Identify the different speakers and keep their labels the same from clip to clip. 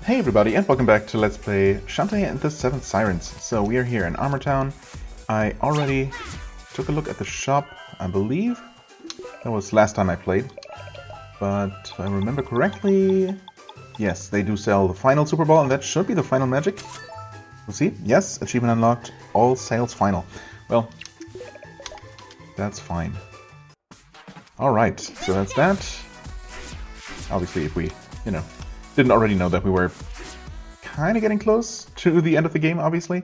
Speaker 1: Hey everybody, and welcome back to Let's Play Shantae and the Seven Sirens. So we are here in Armor Town. I already took a look at the shop, I believe. That was last time I played. But if I remember correctly, yes, they do sell the final Super Ball, and that should be the final magic. We'll see. Yes, achievement unlocked, all sales final. Well, that's fine. Alright, so that's that. Obviously, if we, didn't already know that we were kind of getting close to the end of the game, obviously.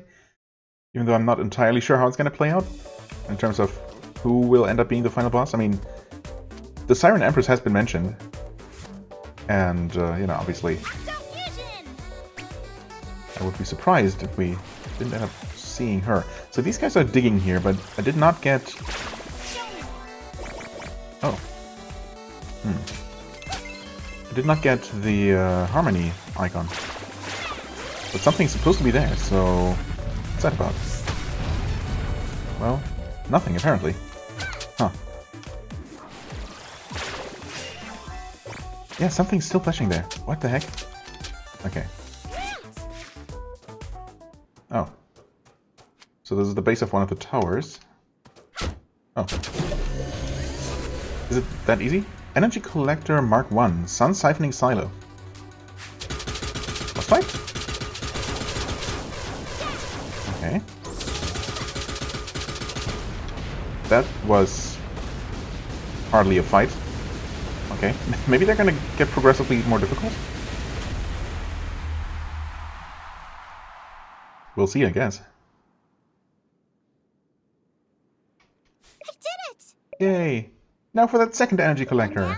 Speaker 1: Even though I'm not entirely sure how it's going to play out in terms of who will end up being the final boss. I mean, the Siren Empress has been mentioned. And, obviously, I would be surprised if we didn't end up seeing her. So these guys are digging here, but I did not get... Oh. I did not get the Harmony icon. But something's supposed to be there, so... What's that about? Well, nothing, apparently. Huh. Yeah, something's still flashing there. What the heck? Okay. Oh. So this is the base of one of the towers. Oh. Is it that easy? Energy Collector Mark 1. Sun Siphoning Silo. Boss fight? Okay. That was hardly a fight. Okay. Maybe they're gonna get progressively more difficult? We'll see, I guess.
Speaker 2: I did it!
Speaker 1: Yay! Now for that second energy collector.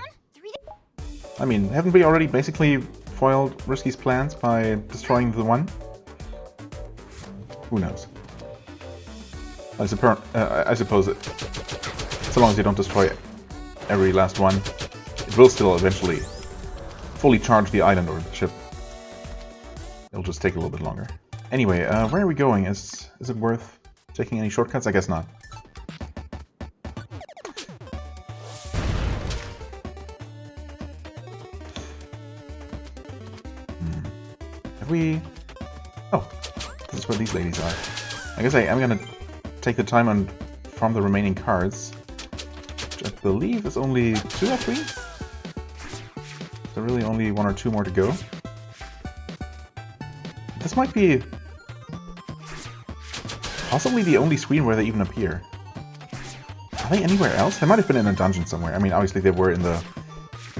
Speaker 1: I mean, haven't we already basically foiled Risky's plans by destroying the one? Who knows? I suppose it. So long as you don't destroy every last one, it will still eventually fully charge the island or the ship. It'll just take a little bit longer. Anyway, where are we going? Is it worth taking any shortcuts? I guess not. Oh, this is where these ladies are. I guess I'm gonna take the time and farm the remaining cards, which I believe is only 2 or 3? So really only 1 or 2 more to go. This might be possibly the only screen where they even appear. Are they anywhere else? They might have been in a dungeon somewhere. I mean, obviously they were in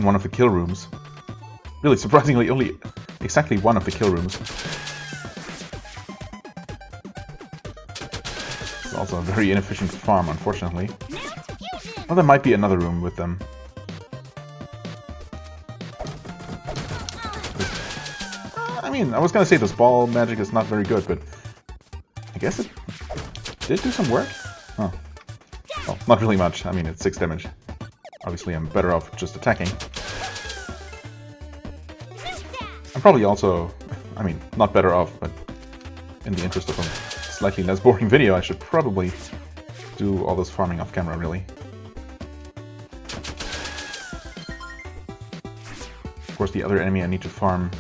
Speaker 1: one of the kill rooms. Really, surprisingly, only exactly one of the kill rooms. It's also a very inefficient farm, unfortunately. Well, there might be another room with them. I mean, I was gonna say this ball magic is not very good, but I guess it did do some work? Huh. Well, not really much. I mean, it's 6 damage. Obviously, I'm better off just attacking. I'm probably also, I mean, not better off, but in the interest of a slightly less boring video, I should probably do all this farming off camera, really. Of course, the other enemy I need to find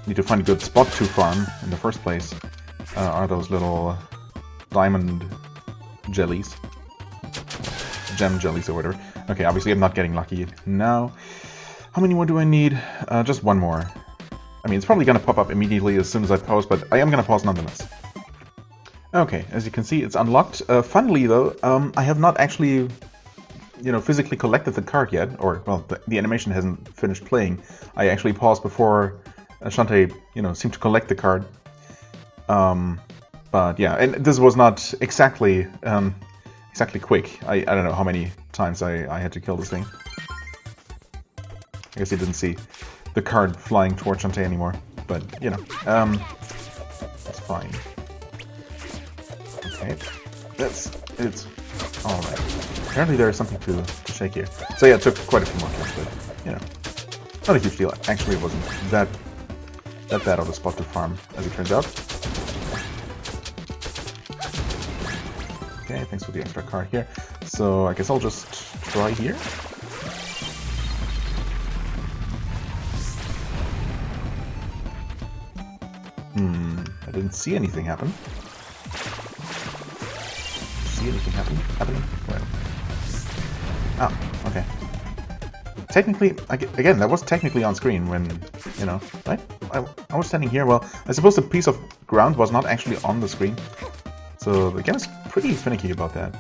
Speaker 1: a good spot to farm in the first place, are those little diamond jellies. Gem jellies or whatever. Okay, obviously I'm not getting lucky now. How many more do I need? Just 1 more. I mean, it's probably going to pop up immediately as soon as I pause, but I am going to pause nonetheless. Okay, as you can see, it's unlocked. Funnily, though, I have not actually, physically collected the card yet, or, well, the animation hasn't finished playing. I actually paused before Shantae, seemed to collect the card. But yeah, and this was not exactly quick. I don't know how many times I had to kill this thing. I guess you didn't see the card flying towards Shantae anymore, but, that's fine. Okay, it's alright. Apparently there is something to shake here. So yeah, it took quite a few more kills, but, not a huge deal. Actually, it wasn't that bad of a spot to farm, as it turns out. Okay, thanks for the extra card here. So I guess I'll just try here. I didn't see anything happen. See anything happening? Where? Oh, okay. Technically, again, that was technically on screen when, you know, right? I was standing here. Well, I suppose the piece of ground was not actually on the screen. So the game is pretty finicky about that.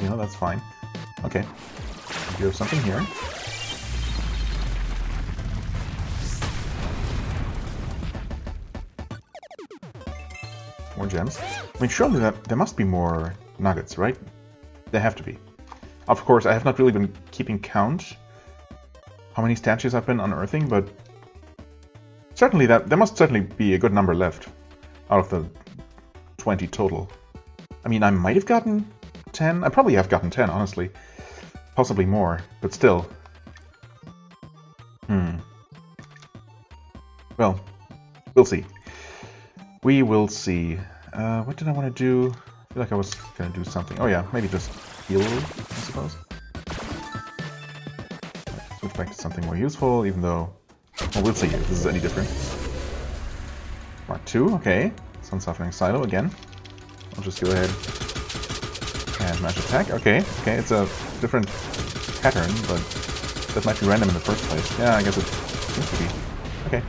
Speaker 1: You know, that's fine. Okay. You have something here. More gems. I mean, surely there must be more nuggets, right? There have to be. Of course, I have not really been keeping count how many statues I've been unearthing, but certainly there must certainly be a good number left out of the 20 total. I mean, I might have gotten 10. I probably have gotten 10, honestly. Possibly more, but still. Well, we'll see. We will see. What did I want to do? I feel like I was going to do something. Oh yeah, maybe just heal, I suppose. Switch back to something more useful, even though... Well, we'll see if this is any different. Mark 2, okay. Sun-Suffering Silo again. I'll just go ahead and mash attack. Okay, it's a different pattern, but that might be random in the first place. Yeah, I guess it seems to be. Okay.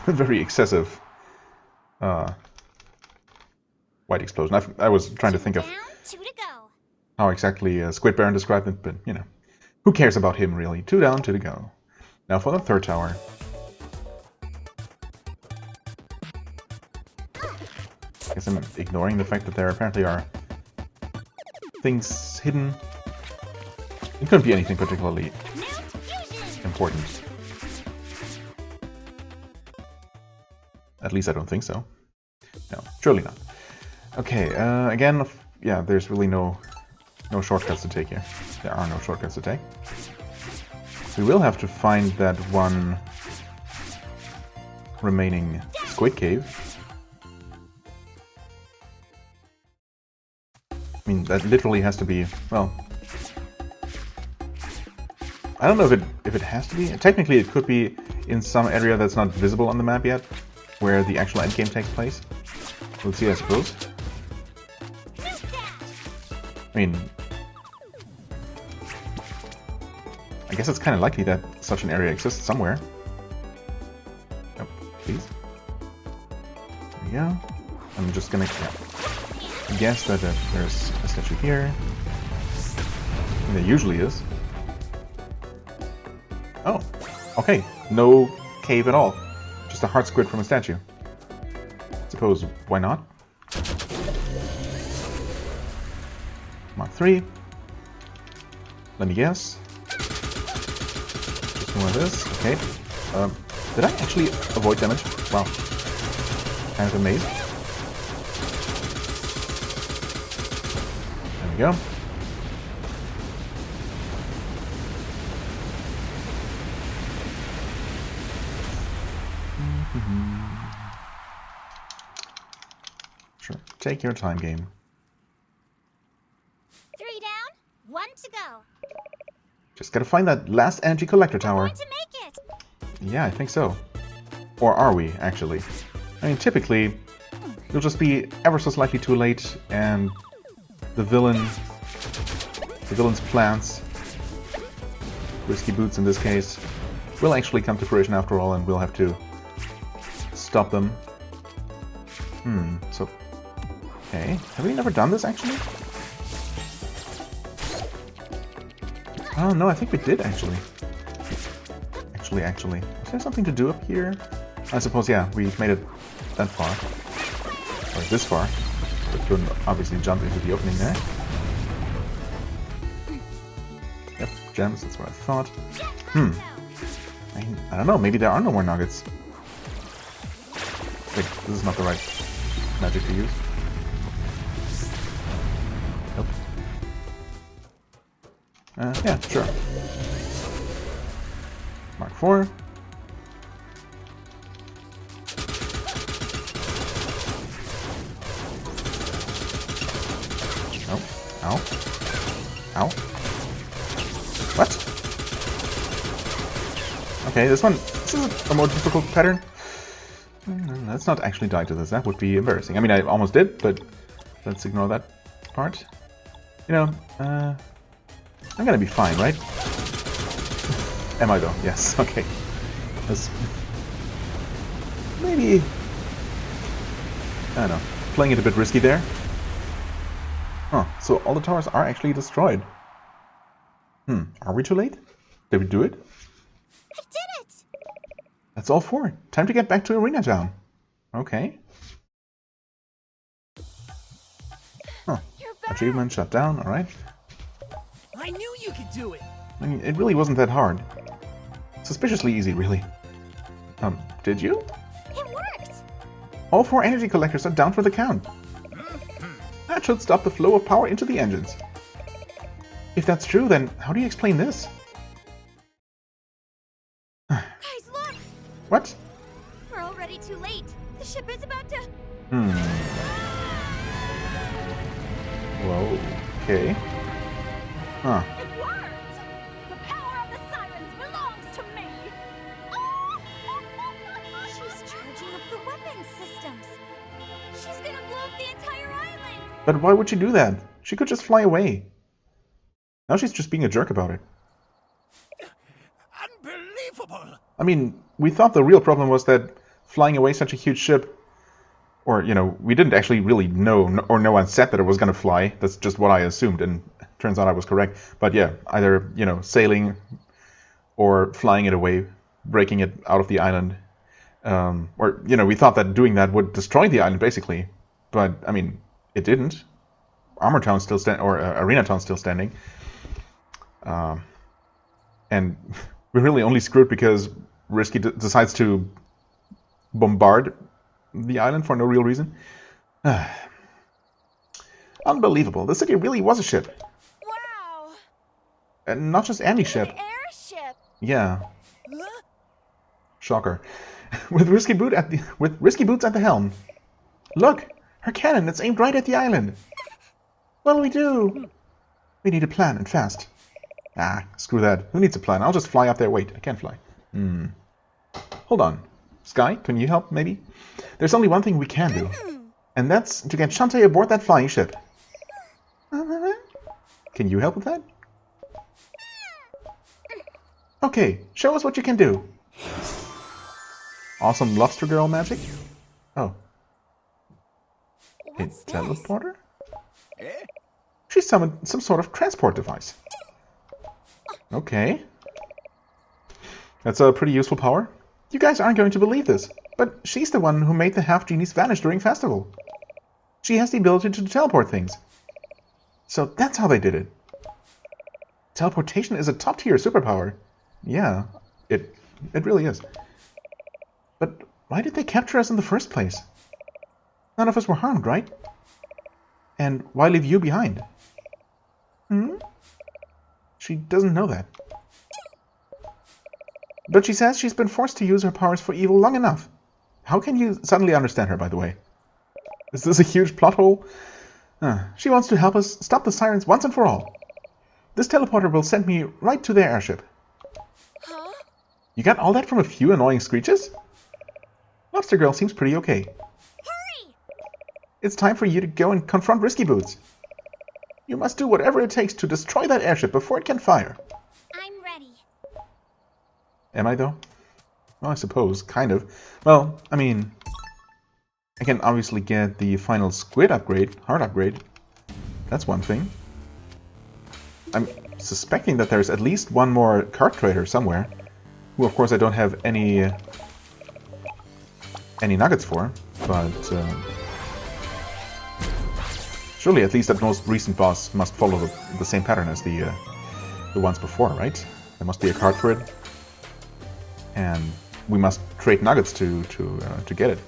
Speaker 1: Very excessive white explosion. I was trying to think of how exactly Squid Baron described it, but you know, who cares about him really? 2 down, 2 to go. Now for the third tower. I guess I'm ignoring the fact that there apparently are things hidden. It couldn't be anything particularly important. At least I don't think so. No, surely not. Okay, again, yeah, there's really no shortcuts to take here. There are no shortcuts to take. We will have to find that one remaining squid cave. I mean, that literally has to be, well... I don't know if it has to be. Technically, it could be in some area that's not visible on the map yet, where the actual endgame takes place. We'll see, I suppose. I mean... I guess it's kind of likely that such an area exists somewhere. Oh, please. There we go. I'm just gonna guess that there's a statue here. And there usually is. Oh, okay. No cave at all. Just a heart squid from a statue. Suppose, why not? Mark 3. Let me guess. Just more of this. Okay. Did I actually avoid damage? Wow. Kind of amazed. There we go. Sure. Take your time, game.
Speaker 2: 3 down, 1 to go.
Speaker 1: Just gotta find that last energy collector tower.
Speaker 2: We're going to make it.
Speaker 1: Yeah, I think so. Or are we, actually? I mean, typically, you'll just be ever so slightly too late, and the villain's plans, risky boots in this case, will actually come to fruition after all, and we'll have to stop them. So... Okay, have we never done this, actually? Oh, no, I think we did, actually. Actually. Is there something to do up here? I suppose, yeah, we made it that far. Or this far. We couldn't obviously jump into the opening there. Yep, gems, that's what I thought. I don't know, maybe there are no more nuggets. Wait, this is not the right magic to use. Nope. Yeah, sure. Mark 4. Nope. Ow. Ow. What? Okay, this is a more difficult pattern. Let's not actually die to this. That would be embarrassing. I mean, I almost did, but let's ignore that part. You know, I'm gonna be fine, right? Am I though? Yes. Okay. That's maybe, I don't know, playing it a bit risky there. Huh. So all the towers are actually destroyed. Are we too late? Did we do it?
Speaker 2: I did it!
Speaker 1: That's all for it. Time to get back to Arena Town. Okay. Huh. Achievement shut down, alright.
Speaker 3: I knew you could do it!
Speaker 1: I mean, it really wasn't that hard. Suspiciously easy, really. Did you?
Speaker 2: It worked!
Speaker 1: All 4 energy collectors are down for the count. That should stop the flow of power into the engines. If that's true, then how do you explain this?
Speaker 2: Guys, look!
Speaker 1: What?
Speaker 2: We're already too late. The ship is about to...
Speaker 1: Well, okay. Huh.
Speaker 2: It worked! The power of the sirens belongs to me! She's charging up the weapon systems. She's gonna blow up the entire island!
Speaker 1: But why would she do that? She could just fly away. Now she's just being a jerk about it.
Speaker 3: Unbelievable!
Speaker 1: I mean, we thought the real problem was that flying away such a huge ship, or, you know, we didn't actually really know, or no one said that it was going to fly. That's just what I assumed, and turns out I was correct. But yeah, either, you know, sailing or flying it away, breaking it out of the island. Or, you know, we thought that doing that would destroy the island, basically. But, I mean, it didn't. Armor Town's still standing, or Arena Town's still standing. And we're really only screwed because Risky decides to bombard the island for no real reason. Unbelievable. The city really was a ship.
Speaker 2: Wow!
Speaker 1: And not just any ship.
Speaker 2: An airship!
Speaker 1: Yeah.
Speaker 3: Huh?
Speaker 1: Shocker. With Risky Boots at the helm. Look! Her cannon, it's aimed right at the island. What'll we do? We need a plan, and fast. Ah, screw that. Who needs a plan? I'll just fly up there. Wait, I can't fly. Hold on. Sky, can you help, maybe? There's only one thing we can do. And that's to get Shantae aboard that flying ship. Can you help with that? Okay, show us what you can do. Awesome lobster girl magic? Oh. A
Speaker 2: What's this?
Speaker 1: teleporter?
Speaker 3: Eh?
Speaker 1: She summoned some sort of transport device. Okay. That's a pretty useful power. You guys aren't going to believe this, but she's the one who made the Half-Genies vanish during Festival. She has the ability to teleport things. So that's how they did it. Teleportation is a top-tier superpower. Yeah, it really is. But why did they capture us in the first place? None of us were harmed, right? And why leave you behind? She doesn't know that. But she says she's been forced to use her powers for evil long enough. How can you suddenly understand her, by the way? Is this a huge plot hole? She wants to help us stop the sirens once and for all. This teleporter will send me right to their airship.
Speaker 2: Huh?
Speaker 1: You got all that from a few annoying screeches? Lobster Girl seems pretty okay.
Speaker 2: Hurry!
Speaker 1: It's time for you to go and confront Risky Boots. You must do whatever it takes to destroy that airship before it can fire.
Speaker 2: I'm ready.
Speaker 1: Am I, though? Well, I suppose, kind of. Well, I mean, I can obviously get the final squid upgrade, heart upgrade. That's one thing. I'm suspecting that there's at least one more card trader somewhere, who of course I don't have any nuggets for, but surely at least that most recent boss must follow the same pattern as the ones before, right? There must be a card for it, and we must trade nuggets to get it.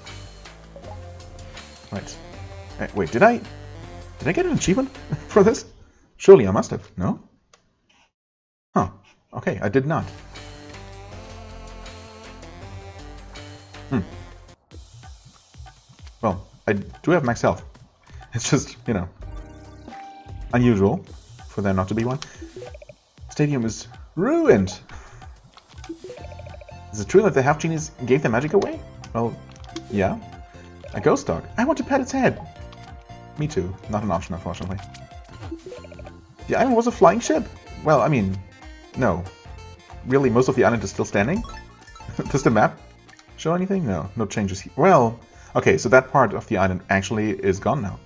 Speaker 1: Right. Wait, did I get an achievement for this? Surely I must have. No? Huh. Okay, I did not. Well, I do have max health. It's just, you know, unusual for there not to be one. Stadium is ruined. Is it true that the Half-Genies gave their magic away? Well, yeah. A ghost dog. I want to pet its head. Me too. Not an option, unfortunately. The island was a flying ship? Well, I mean, no. Really, most of the island is still standing? Does the map show anything? No, no changes here. Well, okay, so that part of the island actually is gone now.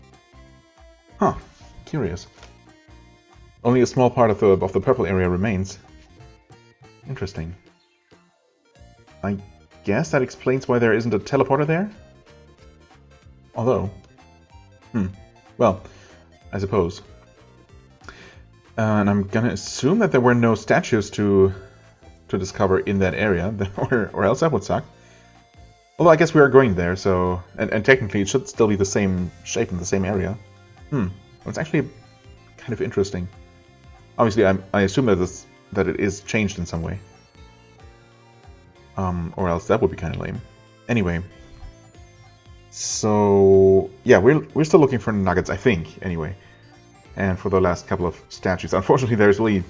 Speaker 1: Huh, curious. Only a small part of the purple area remains. Interesting. I guess that explains why there isn't a teleporter there? Although... well, I suppose. And I'm gonna assume that there were no statues to discover in that area, or else that would suck. Although I guess we are going there, so... And technically it should still be the same shape in the same area. Well, it's actually kind of interesting. Obviously, I assume that it is changed in some way. Or else that would be kind of lame. Anyway. So... yeah, we're still looking for nuggets, I think, anyway. And for the last couple of statues. Unfortunately, there's really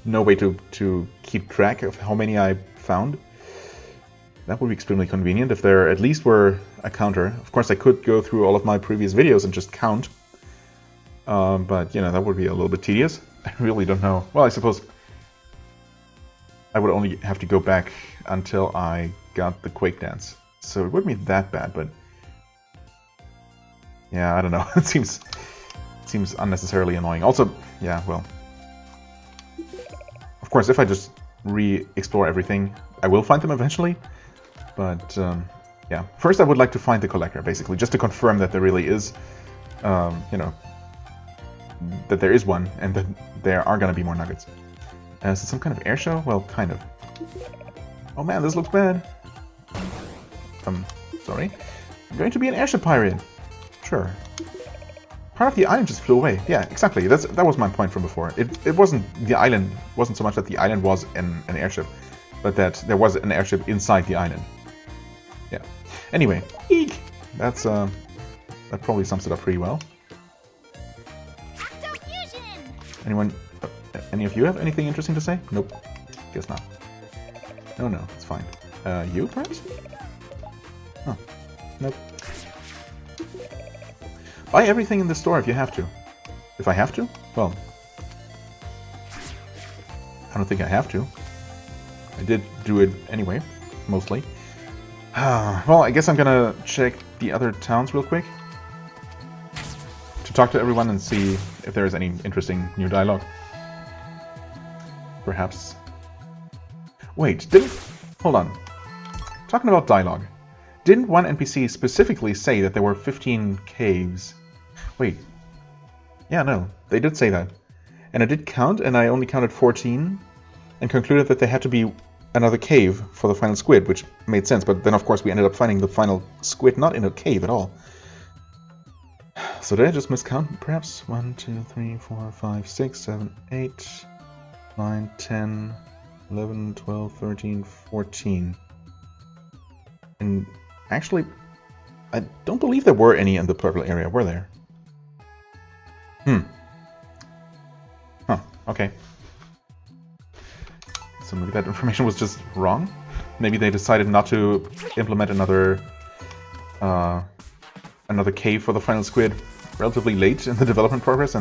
Speaker 1: no way to keep track of how many I found. That would be extremely convenient if there at least were a counter. Of course, I could go through all of my previous videos and just count. But, you know, that would be a little bit tedious. I really don't know. Well, I suppose I would only have to go back until I got the Quake Dance. So it wouldn't be that bad, but... yeah, I don't know. It seems unnecessarily annoying. Also, yeah, well... of course, if I just re-explore everything, I will find them eventually. But, yeah. First, I would like to find the collector, basically, just to confirm that there really is, you know, that there is one, and that there are going to be more nuggets. Is it some kind of air show? Well, kind of. Oh man, this looks bad. Sorry. I'm going to be an airship pirate. Sure. Part of the island just flew away. Yeah, exactly. That was my point from before. It wasn't the island. Wasn't so much that the island was an airship, but that there was an airship inside the island. Yeah. Anyway, eek. That probably sums it up pretty well. Any of you have anything interesting to say? Nope. Guess not. No, it's fine. You, perhaps? Oh, nope. Buy everything in the store if you have to. If I have to? Well, I don't think I have to. I did do it anyway, mostly. Well, I guess I'm gonna check the other towns real quick. To talk to everyone and see if there is any interesting new dialogue. Perhaps. Wait, hold on. Talking about dialogue. Didn't one NPC specifically say that there were 15 caves? Wait. Yeah, no. They did say that. And I did count, and I only counted 14. And concluded that there had to be another cave for the final squid, which made sense. But then, of course, we ended up finding the final squid not in a cave at all. So did I just miscount, perhaps? 1, 2, 3, 4, 5, 6, 7, 8... 9, 10, 11, 12, 13, 14. And actually, I don't believe there were any in the purple area, were there? Huh, okay. So maybe that information was just wrong? Maybe they decided not to implement another cave for the final squid relatively late in the development process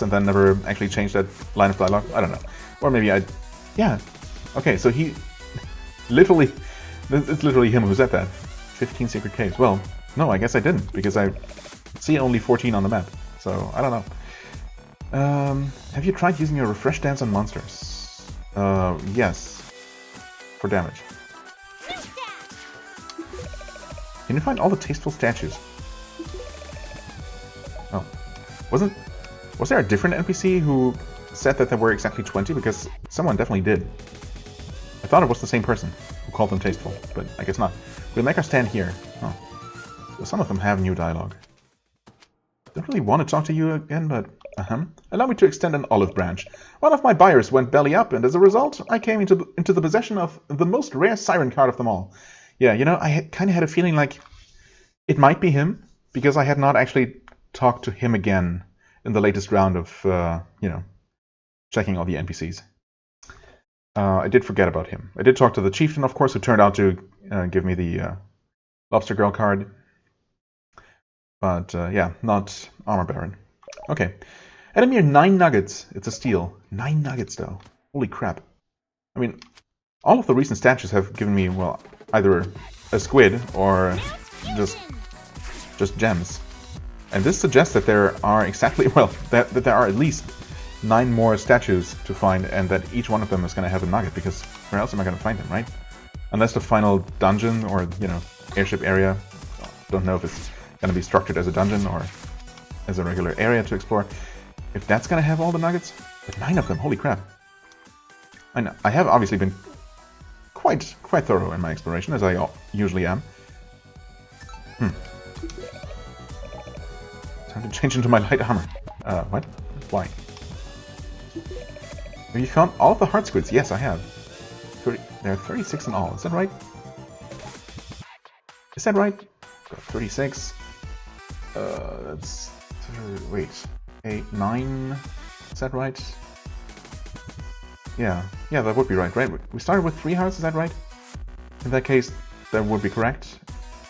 Speaker 1: and then never actually changed that line of dialogue. I don't know. Or maybe yeah. Okay, so he literally, it's literally him who said that. 15 secret caves. Well, no, I guess I didn't, because I see only 14 on the map. So, I don't know. Have you tried using your refresh dance on monsters? Yes. For damage. Can you find all the tasteful statues? Oh. Was there a different NPC who said that there were exactly 20? Because someone definitely did. I thought it was the same person who called them tasteful, but I guess not. We'll make our stand here. Oh. So some of them have new dialogue. Don't really want to talk to you again, but... Allow me to extend an olive branch. One of my buyers went belly up, and as a result, I came into the possession of the most rare siren card of them all. Yeah, you know, I kind of had a feeling like it might be him, because I had not actually talked to him again in the latest round of, you know, checking all the NPCs. I did forget about him. I did talk to the chieftain, of course, who turned out to give me the Lobster Girl card. But, yeah, not Armor Baron. Okay. At a mere 9 nuggets, it's a steal. 9 nuggets, though. Holy crap. I mean, all of the recent statues have given me, well, either a squid or just gems. And this suggests that there are exactly, well, that there are at least 9 more statues to find, and that each one of them is going to have a nugget, because where else am I going to find them, right? Unless the final dungeon or, you know, airship area, don't know if it's going to be structured as a dungeon or as a regular area to explore. If that's going to have all the nuggets, but 9 of them, holy crap. I have obviously been quite thorough in my exploration, as I usually am. Time to change into my light armor. What? Why? Have you found all of the heart squids? Yes, I have. There are 36 in all. Is that right? Is that right? Got 36. That's... wait. 8, 9... Is that right? Yeah, that would be right? We started with 3 hearts, is that right? In that case, that would be correct.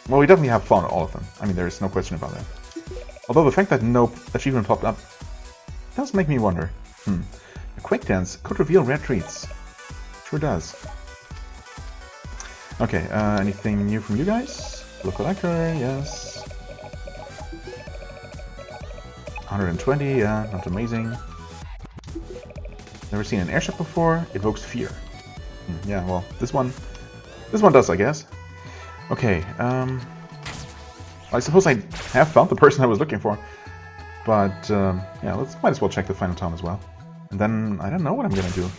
Speaker 1: Well, we definitely have found all of them. I mean, there is no question about that. Although the fact that no achievement popped up does make me wonder. A quick dance could reveal rare treats. Sure does. Okay, anything new from you guys? Blue collector, yes. 120, yeah, not amazing. Never seen an airship before. Evokes fear. Yeah, well, this one does, I guess. Okay, I suppose I have found the person I was looking for, but yeah, might as well check the final town as well. And then I don't know what I'm gonna do.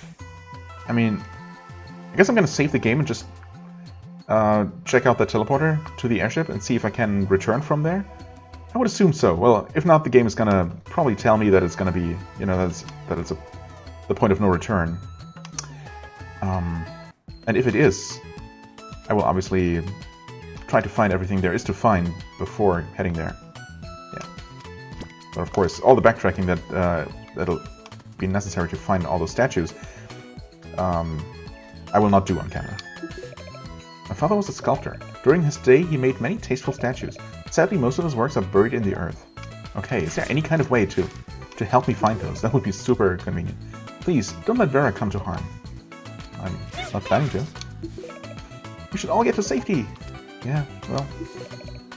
Speaker 1: I mean, I guess I'm gonna save the game and just check out the teleporter to the airship and see if I can return from there. I would assume so. Well, if not, the game is gonna probably tell me that it's gonna be, you know, that it's the point of no return. And if it is, I will obviously try to find everything there is to find before heading there. Yeah. But of course, all the backtracking that'll be necessary to find all those statues, I will not do on camera. My father was a sculptor. During his day, he made many tasteful statues. Sadly, most of his works are buried in the earth. Okay, is there any kind of way to help me find those? That would be super convenient. Please, don't let Vera come to harm. I'm not planning to. We should all get to safety! Yeah, well,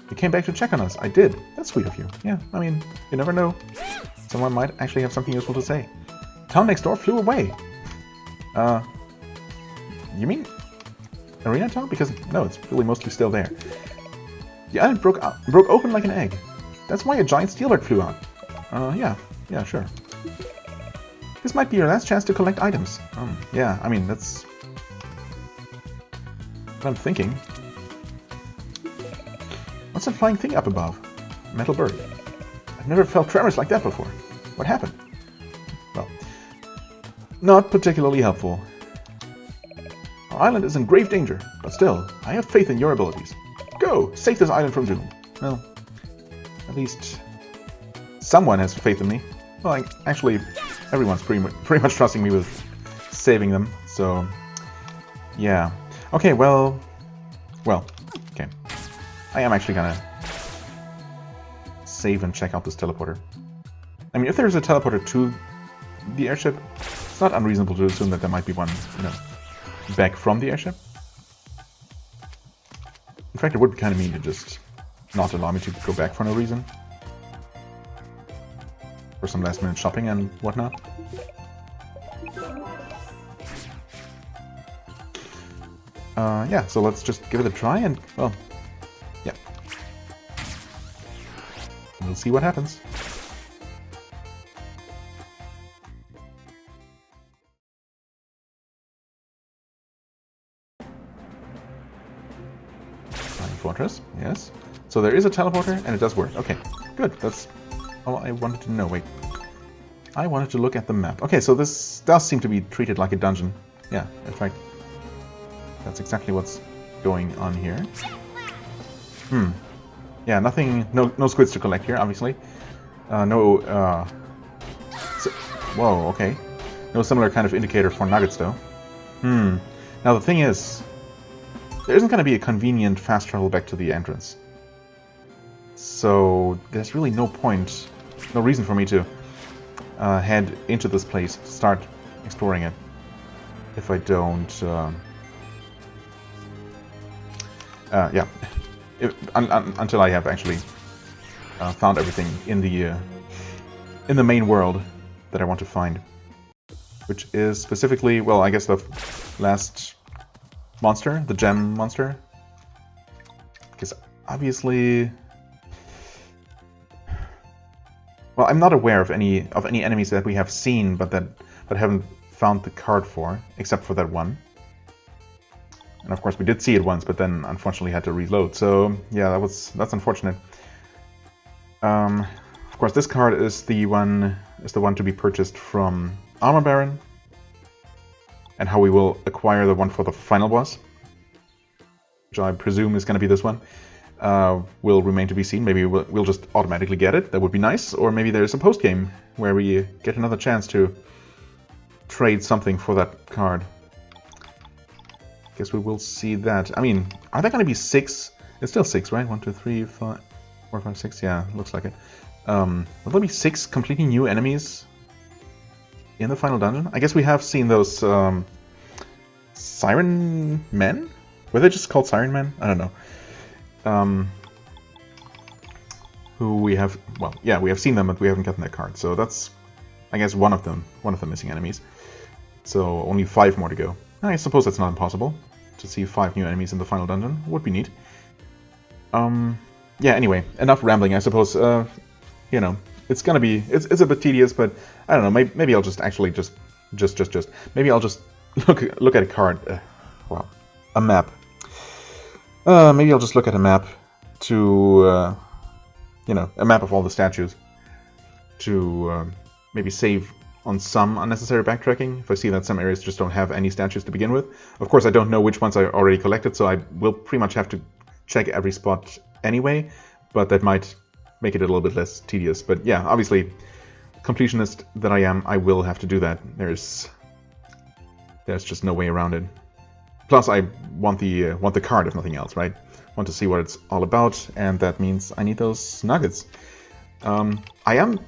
Speaker 1: you came back to check on us. I did. That's sweet of you. Yeah, I mean, you never know. Someone might actually have something useful to say. Town next door flew away. You mean Arena Town? Because, no, it's really mostly still there. The island broke open like an egg. That's why a giant steelbird flew out. Yeah, sure. This might be your last chance to collect items. Yeah, I mean, that's what I'm thinking. What's that flying thing up above? A metal bird. I've never felt tremors like that before. What happened? Well, not particularly helpful. Our island is in grave danger, but still, I have faith in your abilities. Go! Save this island from doom. Well, at least someone has faith in me. Well, actually, everyone's pretty much trusting me with saving them, so yeah. Okay, well, okay. I am actually gonna save and check out this teleporter. I mean, if there's a teleporter to the airship, it's not unreasonable to assume that there might be one, you know, back from the airship. In fact, it would be kind of mean to just not allow me to go back for no reason. For some last minute shopping and whatnot. Yeah, so let's just give it a try and, well, yeah. We'll see what happens. Fortress, yes. So there is a teleporter and it does work. Okay, good. That's all I wanted to know. Wait. I wanted to look at the map. Okay, so this does seem to be treated like a dungeon. Yeah, in fact, that's exactly what's going on here. Yeah, nothing, no squids to collect here, obviously. No Whoa, okay. No similar kind of indicator for nuggets, though. Now, the thing is, there isn't going to be a convenient fast travel back to the entrance. So, there's really no point, no reason for me to head into this place, start exploring it, if I don't... yeah, until I have actually found everything in the main world that I want to find, which is specifically, well, I guess the last monster, the gem monster. Because obviously, well, I'm not aware of any enemies that we have seen, but haven't found the card for, except for that one. And of course, we did see it once, but then unfortunately had to reload. So yeah, that's unfortunate. Of course, this card is the one to be purchased from Armor Baron, and how we will acquire the one for the final boss, which I presume is going to be this one, will remain to be seen. Maybe we'll just automatically get it. That would be nice. Or maybe there's a post game where we get another chance to trade something for that card. Guess we will see that. I mean, are there going to be 6? It's still 6, right? 1, 2, 3, 4, 5, 6. Yeah, looks like it. Will there be 6 completely new enemies in the final dungeon? I guess we have seen those Siren Men? Were they just called Siren Men? I don't know. Who we have... Well, yeah, we have seen them, but we haven't gotten their card. So that's, I guess, one of the missing enemies. So only 5 more to go. I suppose that's not impossible to see 5 new enemies in the final dungeon. Would be neat. Yeah, anyway, enough rambling, I suppose. You know, it's gonna be... It's a bit tedious, but I don't know, maybe I'll just actually maybe I'll just look at a card. Well, a map. Maybe I'll just look at a map to... you know, a map of all the statues to maybe save on some unnecessary backtracking, if I see that some areas just don't have any statues to begin with. Of course, I don't know which ones I already collected, so I will pretty much have to check every spot anyway, but that might make it a little bit less tedious. But yeah, obviously, completionist that I am, I will have to do that. There's just no way around it. Plus, I want the card, if nothing else, right? Want to see what it's all about, and that means I need those nuggets. I don't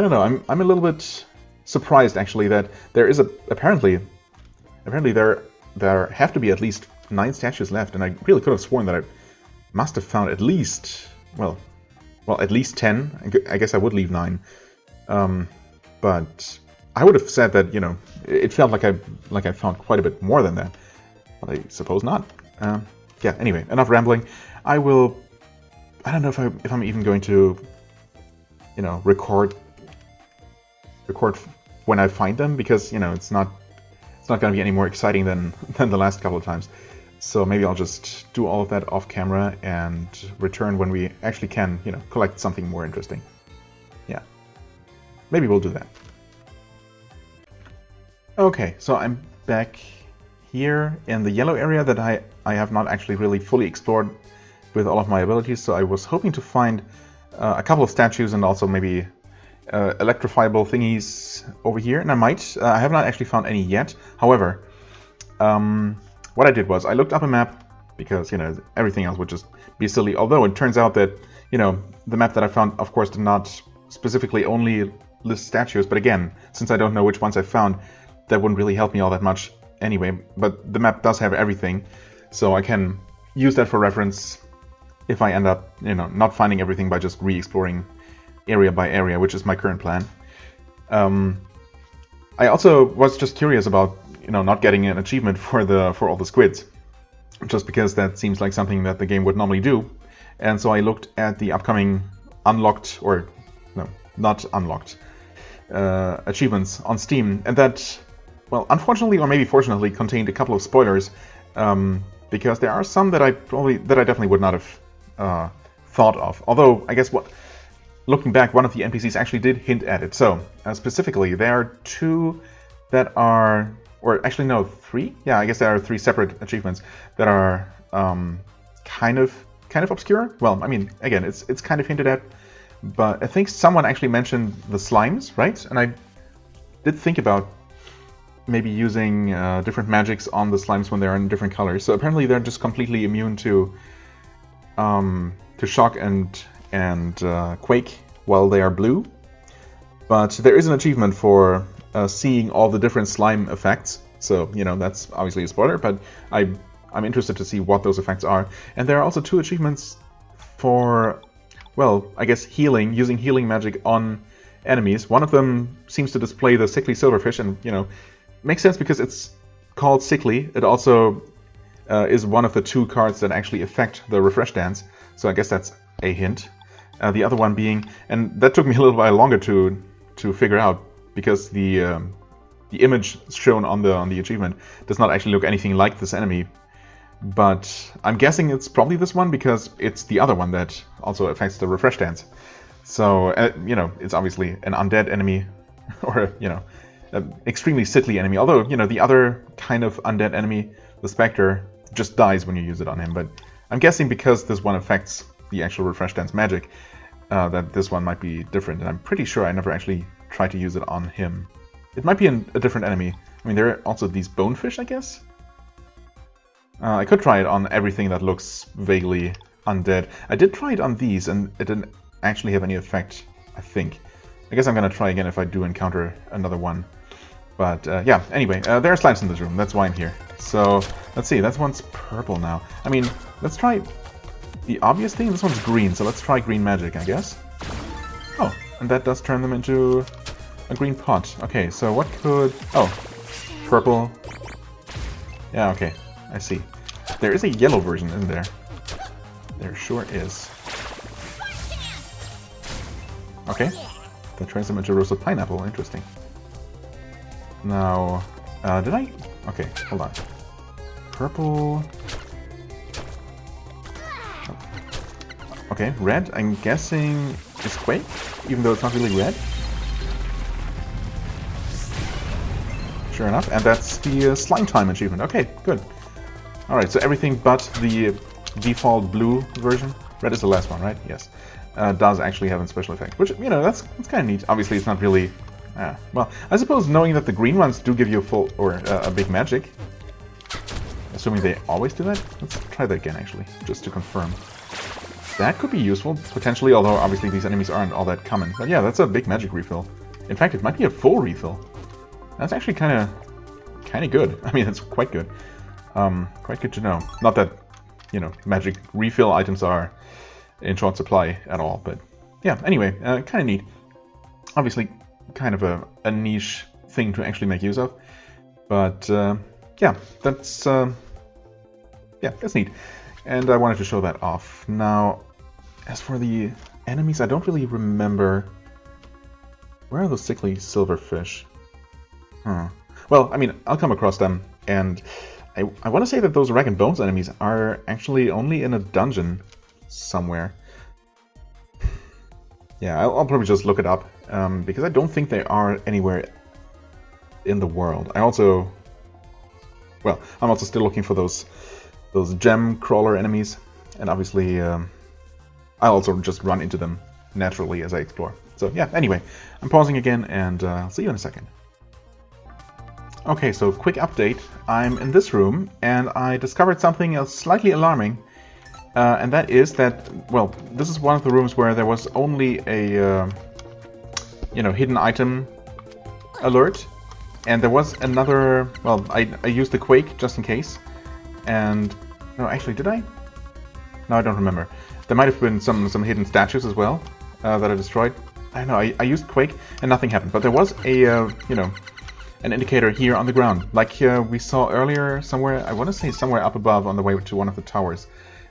Speaker 1: know. I'm a little bit surprised actually that there is apparently there have to be at least 9 statues left, and I really could have sworn that I must have found at least at least 10. I guess I would leave 9, but I would have said that, you know, it felt like I found quite a bit more than that, but I suppose not. Yeah. Anyway, enough rambling. I don't know if I'm even going to, you know, record when I find them, because, you know, it's not going to be any more exciting than the last couple of times. So maybe I'll just do all of that off camera and return when we actually can, you know, collect something more interesting. Yeah, maybe we'll do that. Okay, so I'm back here in the yellow area that I have not actually really fully explored with all of my abilities. So I was hoping to find a couple of statues and also maybe electrifiable thingies over here, and I might. I have not actually found any yet. However, what I did was I looked up a map, because, you know, everything else would just be silly. Although it turns out that, you know, the map that I found, of course, did not specifically only list statues. But again, since I don't know which ones I found, that wouldn't really help me all that much anyway. But the map does have everything, so I can use that for reference if I end up, you know, not finding everything by just re-exploring area by area, which is my current plan. I also was just curious about, you know, not getting an achievement for all the squids, just because that seems like something that the game would normally do. And so I looked at the upcoming unlocked, or no, not unlocked, achievements on Steam, and that, well, unfortunately or maybe fortunately, contained a couple of spoilers, because there are some that I definitely would not have thought of. Although I guess looking back, one of the NPCs actually did hint at it. So specifically, there are 2 that are, or actually no, 3. Yeah, I guess there are 3 separate achievements that are kind of obscure. Well, I mean, again, it's kind of hinted at, but I think someone actually mentioned the slimes, right? And I did think about maybe using different magics on the slimes when they're in different colors. So apparently they're just completely immune to shock and quake while they are blue. But there is an achievement for seeing all the different slime effects. So, you know, that's obviously a spoiler, but I'm interested to see what those effects are. And there are also 2 achievements for, well, I guess healing, using healing magic on enemies. One of them seems to display the sickly silverfish, and, you know, makes sense because it's called sickly. It also is one of the 2 cards that actually affect the refresh dance. So I guess that's a hint. The other one being, and that took me a little while longer to figure out, because the image shown on the achievement does not actually look anything like this enemy. But I'm guessing it's probably this one because it's the other one that also affects the refresh dance. So, you know, it's obviously an undead enemy, or, you know, an extremely sickly enemy. Although, you know, the other kind of undead enemy, the Spectre, just dies when you use it on him. But I'm guessing because this one affects the actual refresh dance magic, that this one might be different. And I'm pretty sure I never actually tried to use it on him. It might be a different enemy. I mean, there are also these bonefish, I guess? I could try it on everything that looks vaguely undead. I did try it on these, and it didn't actually have any effect, I think. I guess I'm gonna try again if I do encounter another one. But yeah, anyway, there are slimes in this room, that's why I'm here. So, let's see, that one's purple now. I mean, let's try the obvious thing. This one's green, so let's try green magic, I guess. Oh, and that does turn them into a green pot. Okay, so what could... Oh, purple. Yeah, okay, I see. There is a yellow version in there. There sure is. Okay, that turns them into roasted pineapple. Interesting. Now, did I? Okay, hold on. Purple. Okay, red. I'm guessing is Quake, even though it's not really red. Sure enough, and that's the slime time achievement. Okay, good. All right, so everything but the default blue version. Red is the last one, right? Yes. Does actually have a special effect, which, you know, that's kind of neat. Obviously, it's not really... well, I suppose knowing that the green ones do give you a full, or a big magic. Assuming they always do that. Let's try that again, actually, just to confirm. That could be useful, potentially, although obviously these enemies aren't all that common. But yeah, that's a big magic refill. In fact, it might be a full refill. That's actually kind of good. I mean, it's quite good. Quite good to know. Not that, you know, magic refill items are in short supply at all, but yeah, anyway, kind of neat. Obviously, kind of a niche thing to actually make use of, but yeah, that's neat, and I wanted to show that off. Now, as for the enemies, I don't really remember. Where are those sickly silverfish? Well, I mean, I'll come across them, and I want to say that those Rag and Bones enemies are actually only in a dungeon somewhere. Yeah, I'll probably just look it up, because I don't think they are anywhere in the world. I'm also still looking for those gem crawler enemies, and obviously I'll also just run into them naturally as I explore. So yeah, anyway, I'm pausing again, and I'll see you in a second. Okay, so quick update. I'm in this room, and I discovered something slightly alarming. And that is that, well, this is one of the rooms where there was only a, you know, hidden item alert. And there was another, well, I used the Quake just in case. And, no, actually, did I? No, I don't remember. There might have been some hidden statues as well that I destroyed. I don't know, I used Quake and nothing happened. But there was a, you know, an indicator here on the ground. Like we saw earlier somewhere, I want to say somewhere up above on the way to one of the towers.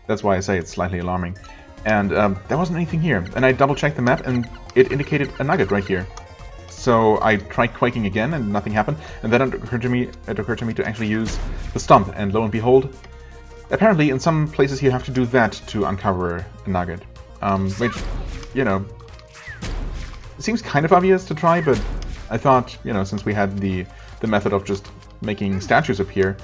Speaker 1: That's why I say it's slightly alarming. And there wasn't anything here. And I double-checked the map, and it indicated a nugget right here. So I tried quaking again, and nothing happened. And then it occurred to me to actually use the stump. And lo and behold, apparently in some places you have to do that to uncover a nugget. Which, you know, it seems kind of obvious to try, but I thought, you know, since we had the method of just making statues appear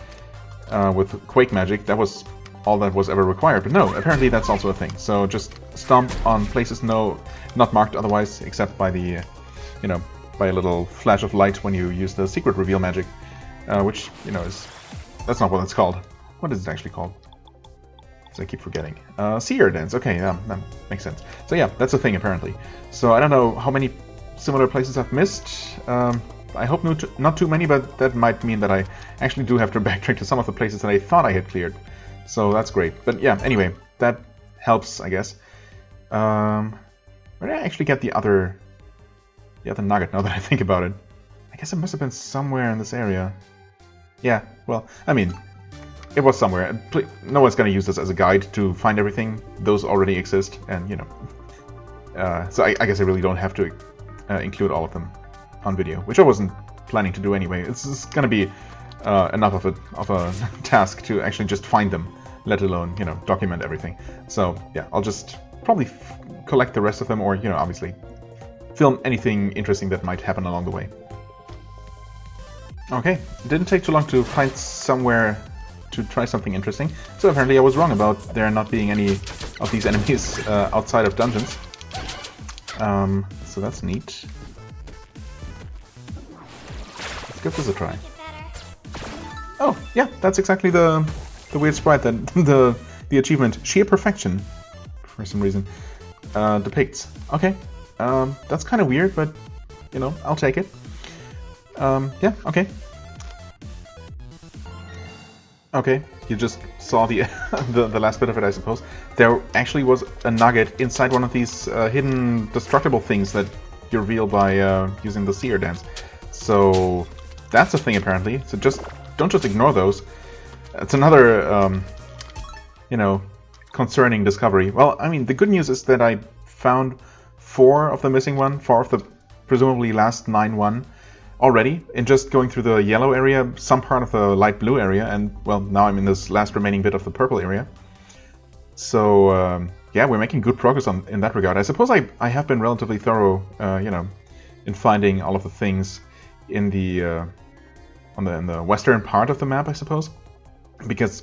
Speaker 1: with Quake magic, that was all that was ever required. But no, apparently that's also a thing. So just stomp on places not marked otherwise, except by the, you know, by a little flash of light when you use the secret reveal magic, which, you know, that's not what it's called. What is it actually called? So I keep forgetting. Seer Dance. Okay, yeah, that makes sense. So yeah, that's a thing apparently. So I don't know how many similar places I've missed. I hope not too many, but that might mean that I actually do have to backtrack to some of the places that I thought I had cleared. So that's great. But yeah, anyway, that helps, I guess. Where did I actually get the other nugget, now that I think about it? I guess it must have been somewhere in this area. Yeah, well, I mean, it was somewhere. No one's going to use this as a guide to find everything. Those already exist, and, you know. So I guess I really don't have to include all of them on video, which I wasn't planning to do anyway. It's going to be enough of a task to actually just find them, let alone, you know, document everything. So yeah, I'll just probably collect the rest of them, or, you know, obviously film anything interesting that might happen along the way. Okay, it didn't take too long to find somewhere to try something interesting. So apparently I was wrong about there not being any of these enemies outside of dungeons. So that's neat. Let's give this a try. Oh, yeah, that's exactly the weird sprite that the achievement Sheer Perfection, for some reason, depicts. Okay, that's kind of weird, but, you know, I'll take it. Yeah, okay. Okay, you just saw the the last bit of it, I suppose. There actually was a nugget inside one of these hidden destructible things that you reveal by using the Seer Dance. So that's a thing apparently. So don't just ignore those. It's another you know, concerning discovery. Well, I mean, the good news is that I found 4 of the missing one, 4 of the presumably last 9 already, in just going through the yellow area, some part of the light blue area, and, well, now I'm in this last remaining bit of the purple area. So, yeah, we're making good progress in that regard. I suppose I have been relatively thorough, you know, in finding all of the things in the western part of the map, I suppose, because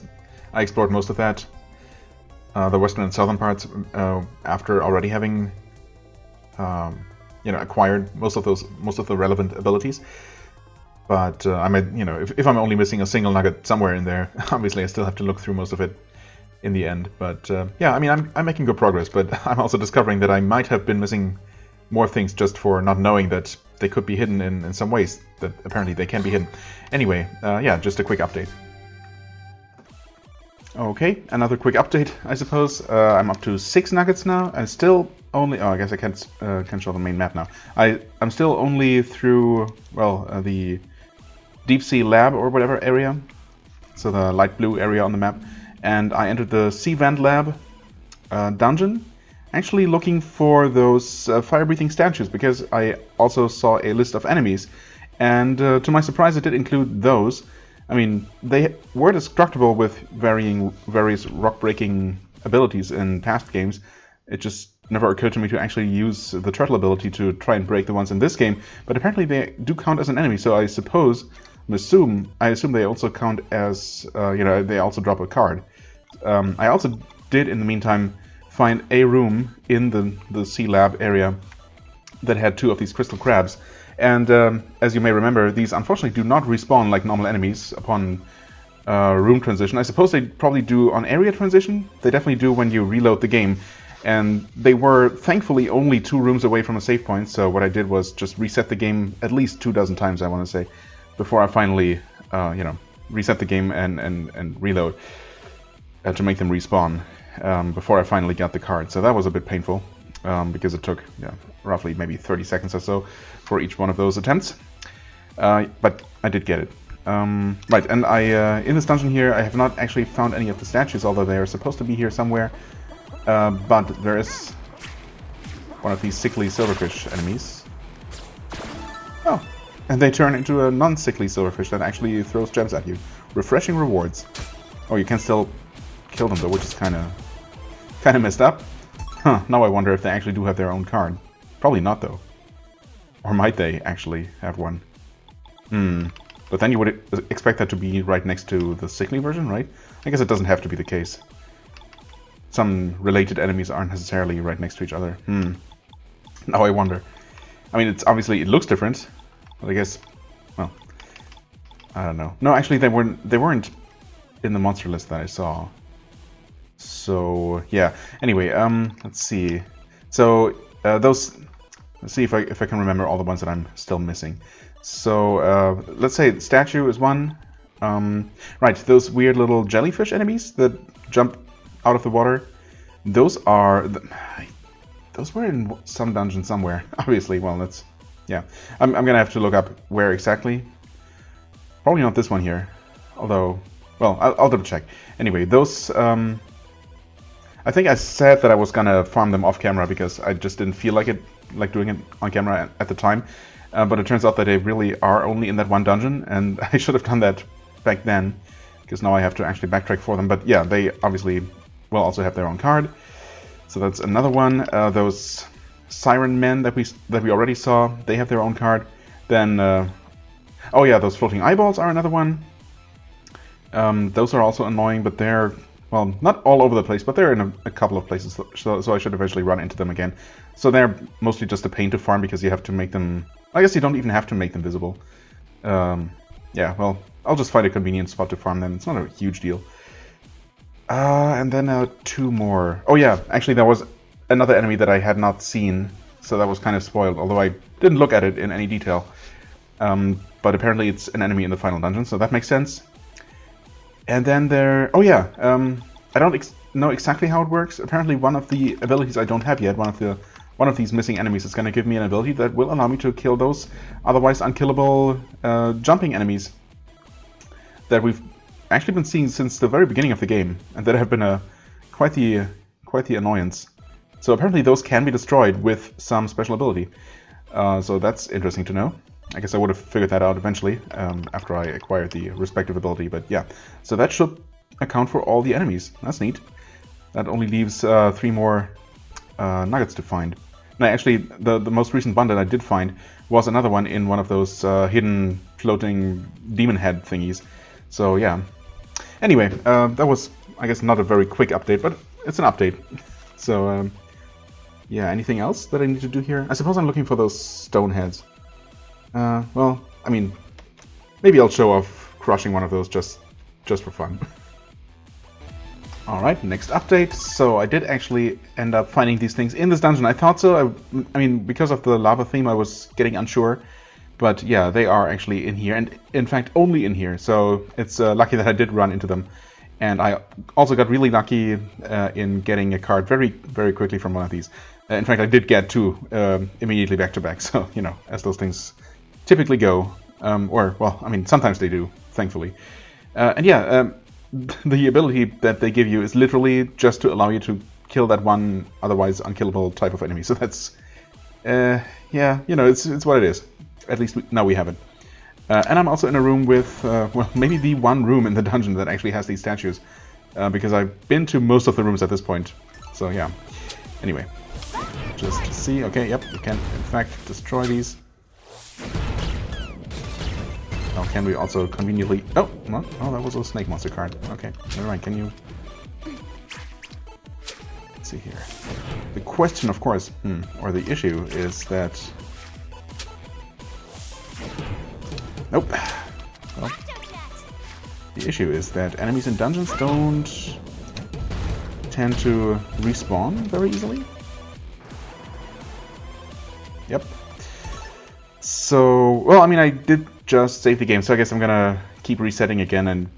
Speaker 1: I explored most of that, the western and southern parts, after already having you know, acquired most of the relevant abilities. But I might, you know, if I'm only missing a single nugget somewhere in there, obviously I still have to look through most of it in the end. But yeah, I mean, I'm making good progress, but I'm also discovering that I might have been missing more things just for not knowing that they could be hidden in some ways that apparently they can be hidden. Anyway, yeah, just a quick update. Okay, another quick update, I suppose. I'm up to 6 nuggets now. I still only... Oh, I guess I can't show the main map now. I'm still only through, well, the Deep Sea Lab or whatever area. So the light blue area on the map. And I entered the Sea Vent Lab dungeon, actually looking for those fire-breathing statues, because I also saw a list of enemies. And to my surprise, it did include those. I mean, they were destructible with various rock-breaking abilities in past games. It just never occurred to me to actually use the turtle ability to try and break the ones in this game. But apparently they do count as an enemy, so I assume they also count as, you know, they also drop a card. I also did, in the meantime, find a room in the Sea Lab area that had 2 of these crystal crabs. And as you may remember, these unfortunately do not respawn like normal enemies upon room transition. I suppose they probably do on area transition. They definitely do when you reload the game. And they were thankfully only 2 rooms away from a save point, so what I did was just reset the game at least 24 times, I want to say, before I finally, you know, reset the game and reload to make them respawn before I finally got the card. So that was a bit painful because it took, yeah, roughly maybe 30 seconds or so for each one of those attempts. But I did get it. Right, and I in this dungeon here, I have not actually found any of the statues, although they are supposed to be here somewhere. But there is one of these sickly silverfish enemies. Oh, and they turn into a non-sickly silverfish that actually throws gems at you. Refreshing rewards. Oh, you can still kill them though, which is kind of messed up. Huh, now I wonder if they actually do have their own card. Probably not though. Or might they actually have one? But then you would expect that to be right next to the sickly version, right? I guess it doesn't have to be the case. some related enemies aren't necessarily right next to each other. Now I wonder. I mean, it's obviously it looks different, but I guess, well, I don't know. No, actually, they weren't in the monster list that I saw. So yeah. Anyway, let's see. So those. Let's see if I can remember all the ones that I'm still missing. So let's say statue is one. Right, those weird little jellyfish enemies that jump out of the water. Those were in some dungeon somewhere. Obviously, well, that's yeah. I'm gonna have to look up where exactly. Probably not this one here. Although, well, I'll double check. Anyway, those. I think I said that I was gonna farm them off camera because I just didn't feel like doing it on camera at the time. But it turns out that they really are only in that one dungeon, and I should have done that back then, because now I have to actually backtrack for them. But yeah, they obviously will also have their own card. So that's another one. Those siren men that we already saw, they have their own card. Then, oh yeah, those floating eyeballs are another one. Those are also annoying, but they're, well, not all over the place, but they're in a couple of places, so I should eventually run into them again. So they're mostly just a pain to farm because you have to make them... I guess you don't even have to make them visible. Yeah, well, I'll just find a convenient spot to farm them. It's not a huge deal. And then two more. Oh yeah, actually there was another enemy that I had not seen, so that was kind of spoiled, although I didn't look at it in any detail. But apparently it's an enemy in the final dungeon, so that makes sense. And then there... Oh yeah, I don't know exactly how it works. Apparently one of the abilities I don't have yet, one of these missing enemies is going to give me an ability that will allow me to kill those otherwise unkillable jumping enemies that we've actually been seeing since the very beginning of the game, and that have been quite the annoyance. So apparently those can be destroyed with some special ability. So that's interesting to know. I guess I would have figured that out eventually after I acquired the respective ability, but yeah. So that should account for all the enemies. That's neat. That only leaves 3 more nuggets to find. And actually, the most recent one that I did find was another one in one of those hidden floating demon head thingies. So yeah. Anyway, that was, I guess, not a very quick update, but it's an update. So yeah, anything else that I need to do here? I suppose I'm looking for those stone heads. Well, I mean, maybe I'll show off crushing one of those just for fun. Alright, next update. So I did actually end up finding these things in this dungeon. I thought so. I mean, because of the lava theme, I was getting unsure. But yeah, they are actually in here, and in fact only in here. So it's lucky that I did run into them. And I also got really lucky in getting a card very, very quickly from one of these. In fact, I did get 2 immediately back to back. So, you know, as those things typically go. Or, well, I mean, sometimes they do, thankfully. And yeah, the ability that they give you is literally just to allow you to kill that one otherwise unkillable type of enemy. So that's, yeah, you know, it's what it is. At least now we have it. And I'm also in a room with, well, maybe the one room in the dungeon that actually has these statues. Because I've been to most of the rooms at this point. So yeah. Anyway, just to see. Okay, yep, you can in fact destroy these. Now, can we also conveniently... Oh, no, oh, that was a snake monster card. Okay, never mind. Can you... Let's see here. The question, of course, or the issue is that... Nope. Well, the issue is that enemies in dungeons don't tend to respawn very easily. Yep. So, well, I mean, I did just save the game, so I guess I'm gonna keep resetting again, and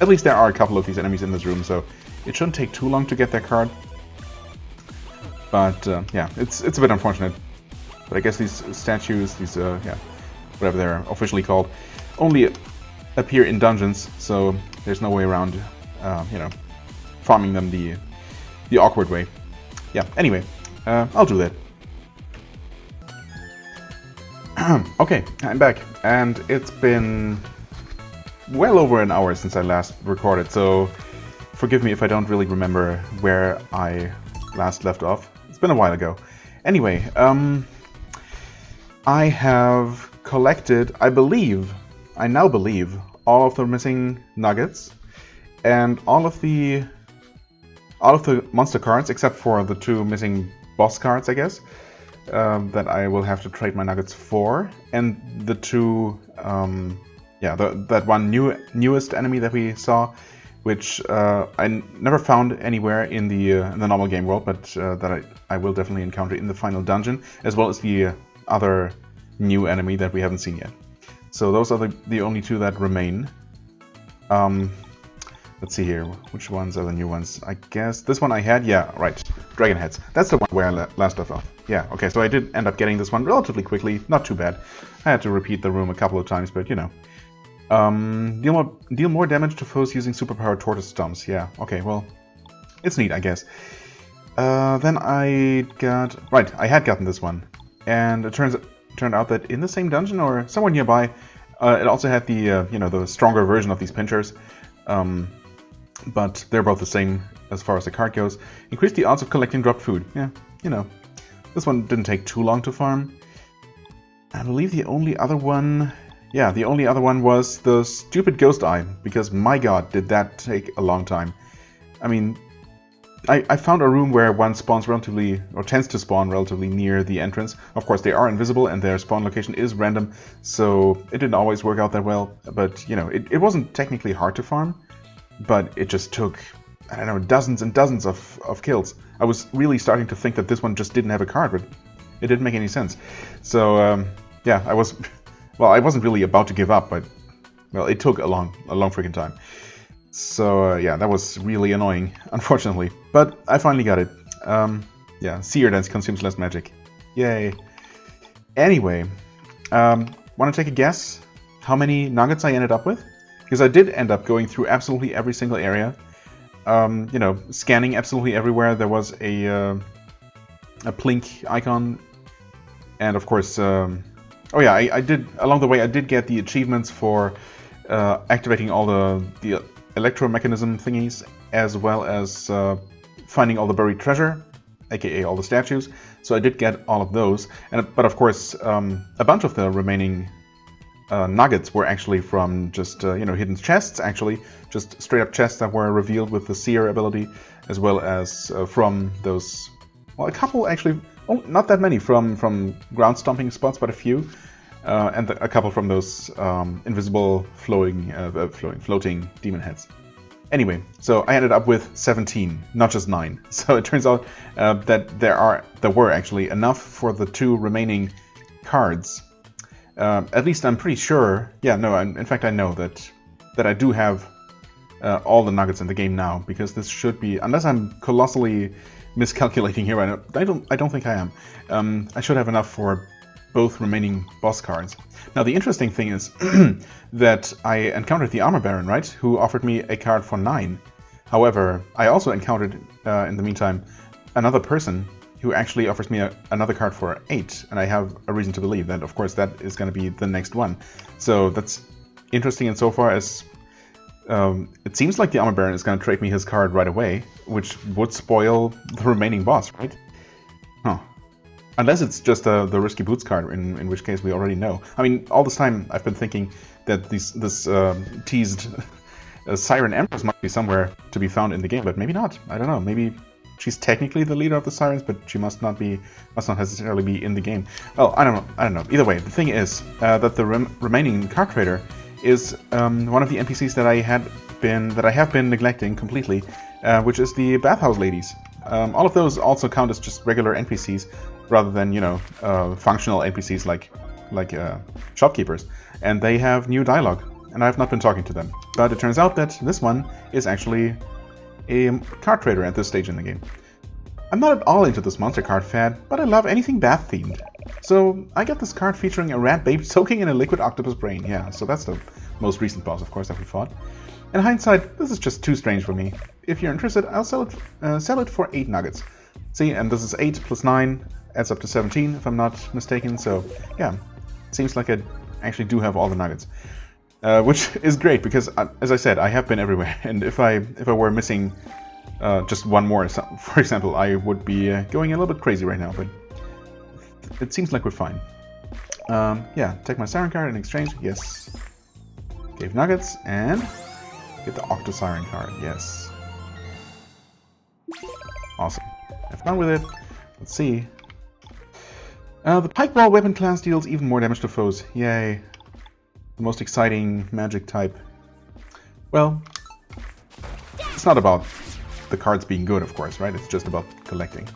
Speaker 1: at least there are a couple of these enemies in this room, so it shouldn't take too long to get that card. But, yeah, it's a bit unfortunate. But I guess these statues, these, yeah, whatever they're officially called, only appear in dungeons, so there's no way around, you know, farming them the awkward way. Yeah, anyway, I'll do that. Okay, I'm back, and it's been well over an hour since I last recorded, so forgive me if I don't really remember where I last left off. It's been a while ago. Anyway, I have collected, I now believe, all of the missing nuggets, and all of the all of the monster cards, except for the 2 missing boss cards, I guess, that I will have to trade my nuggets for, and the 2, that one newest enemy that we saw, which I never found anywhere in the normal game world, but that I will definitely encounter in the final dungeon, as well as the other new enemy that we haven't seen yet. So those are the only 2 that remain. Let's see here, which ones are the new ones? I guess this one I had, yeah, right, Dragon Heads. That's the one where I last left off. Yeah, okay, so I did end up getting this one relatively quickly, not too bad. I had to repeat the room a couple of times, but you know. Deal more damage to foes using superpowered tortoise stomps. Yeah, okay, well, it's neat, I guess. Then I had gotten this one, and it turned out that in the same dungeon or somewhere nearby, it also had the the stronger version of these pinchers. But they're both the same as far as the card goes. Increase the odds of collecting dropped food. Yeah, you know, this one didn't take too long to farm. I believe the only other one was the stupid ghost eye, because my god, did that take a long time. I mean, I found a room where one spawns relatively, or tends to spawn relatively near the entrance. Of course, they are invisible and their spawn location is random, so it didn't always work out that well. But, you know, it wasn't technically hard to farm, but it just took, I don't know, dozens and dozens of kills. I was really starting to think that this one just didn't have a card, but it didn't make any sense. So, yeah, I wasn't really about to give up, but, well, it took a long freaking time. So, yeah, that was really annoying, unfortunately. But I finally got it. Yeah, Seer Dance consumes less magic. Yay. Anyway, want to take a guess how many nuggets I ended up with? Because I did end up going through absolutely every single area. You know, scanning absolutely everywhere. There was a Plink icon. And of course, oh yeah, I did, along the way, I did get the achievements for activating all the electromechanism thingies, as well as finding all the buried treasure, aka all the statues. So I did get all of those. But of course, a bunch of the remaining nuggets were actually from just, hidden chests, actually. Just straight up chests that were revealed with the Seer ability, as well as from those, well, a couple actually, oh, not that many from ground stomping spots, but a few. And a couple from those invisible floating demon heads. Anyway, so I ended up with 17, not just 9. So it turns out that there were actually enough for the 2 remaining cards. At least I'm pretty sure. Yeah, no, in fact I know that I do have all the nuggets in the game now, because this should be, unless I'm colossally miscalculating here, I don't think I am. I should have enough for both remaining boss cards. Now the interesting thing is that I encountered the Armor Baron, right, who offered me a card for 9. However, I also encountered, in the meantime, another person who actually offers me another card for 8, and I have a reason to believe that, of course, that is going to be the next one. So that's interesting insofar as it seems like the Armor Baron is going to trade me his card right away, which would spoil the remaining boss, right? Huh. Unless it's just the Risky Boots card, in which case we already know. I mean, all this time I've been thinking that this teased Siren Empress might be somewhere to be found in the game, but maybe not. I don't know. Maybe she's technically the leader of the Sirens, but she must not necessarily be in the game. Well, I don't know. Either way, the thing is that the remaining card trader is one of the NPCs that I have been neglecting completely, which is the Bathhouse Ladies. All of those also count as just regular NPCs, rather than, functional NPCs like shopkeepers. And they have new dialogue, and I've not been talking to them. But it turns out that this one is actually a card trader at this stage in the game. I'm not at all into this monster card fad, but I love anything bath themed. So I got this card featuring a rat babe soaking in a liquid octopus brain. Yeah, so that's the most recent boss, of course, that we fought. In hindsight, this is just too strange for me. If you're interested, I'll sell it for 8 nuggets. See, and this is 8 plus 9 adds up to 17, if I'm not mistaken. So yeah, it seems like I actually do have all the nuggets, which is great because, as I said, I have been everywhere. And if I were missing just one more, for example, I would be going a little bit crazy right now. But it seems like we're fine. Yeah, take my Siren card in exchange. Yes. Gave nuggets and get the Octo Siren card. Yes. Awesome. Have fun with it. Let's see. The pike ball weapon class deals even more damage to foes. Yay. The most exciting magic type. Well, it's not about the cards being good, of course, right? It's just about collecting.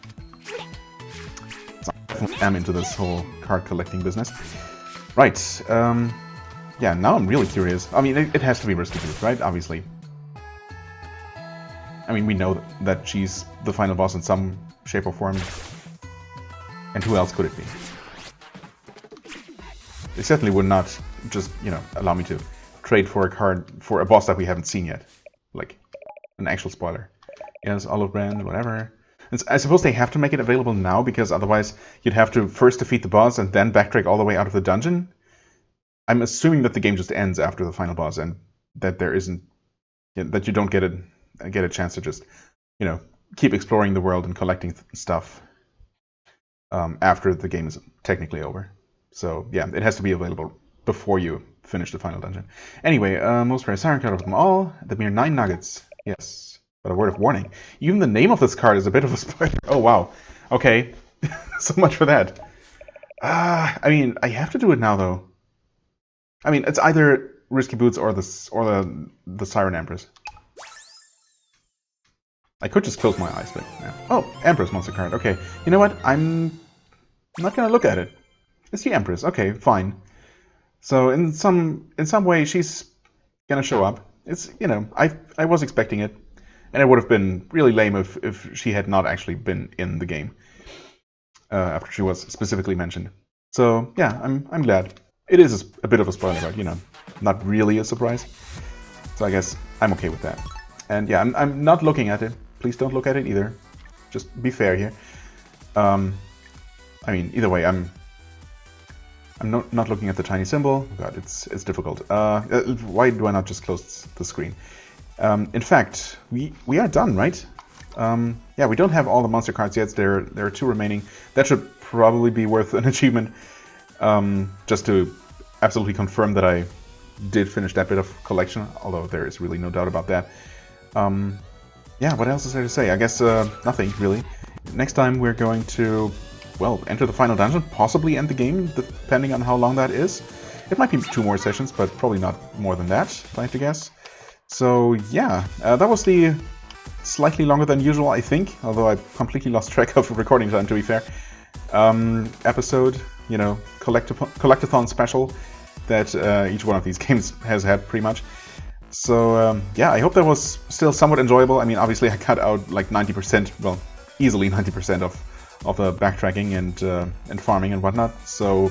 Speaker 1: So I'm into this whole card collecting business. Right. Yeah, now I'm really curious. I mean, it has to be Risky Boots, right? Obviously. I mean, we know that she's the final boss in some shape or form. And who else could it be? They certainly would not just, you know, allow me to trade for a card for a boss that we haven't seen yet. Like, an actual spoiler. Yes, olive brand, whatever. And I suppose they have to make it available now, because otherwise you'd have to first defeat the boss and then backtrack all the way out of the dungeon. I'm assuming that the game just ends after the final boss, and that there isn't, that you don't get a chance to just, you know, keep exploring the world and collecting stuff after the game is technically over. So yeah, it has to be available before you finish the final dungeon. Anyway, most rare siren card of them all, the mere 9 nuggets. Yes, but a word of warning. Even the name of this card is a bit of a spoiler. Oh wow. Okay, so much for that. I mean, I have to do it now though. I mean, it's either Risky Boots or the Siren Empress. I could just close my eyes, but yeah. Oh, Empress monster card. Okay, you know what? I'm not gonna look at it. It's the Empress. Okay, fine. So in some way, she's gonna show up. It's, you know, I was expecting it, and it would have been really lame if she had not actually been in the game after she was specifically mentioned. So yeah, I'm glad. It is a bit of a spoiler, but you know, not really a surprise. So I guess I'm okay with that. And yeah, I'm not looking at it. Please don't look at it either. Just be fair here. I mean, either way, I'm not looking at the tiny symbol. Oh God, it's difficult. Why do I not just close the screen? In fact, we are done, right? Yeah, we don't have all the monster cards yet. There are 2 remaining. That should probably be worth an achievement. Just to absolutely confirm that I did finish that bit of collection, although there is really no doubt about that. Yeah, what else is there to say? I guess nothing, really. Next time we're going to, well, enter the final dungeon, possibly end the game, depending on how long that is. It might be 2 more sessions, but probably not more than that, if I have to guess. So, yeah, that was the slightly longer than usual, I think, although I completely lost track of recording time, to be fair. Episode, you know, collectathon special that each one of these games has had, pretty much. So, yeah, I hope that was still somewhat enjoyable. I mean, obviously I cut out like 90%, well, easily 90% of the backtracking and farming and whatnot. So,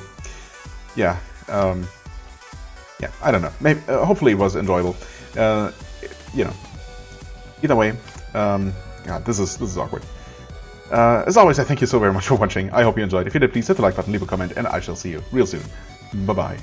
Speaker 1: yeah, yeah, I don't know. Maybe, hopefully it was enjoyable. You know, either way, God, this is awkward. As always, I thank you so very much for watching. I hope you enjoyed. If you did, please hit the like button, leave a comment, and I shall see you real soon. Bye-bye.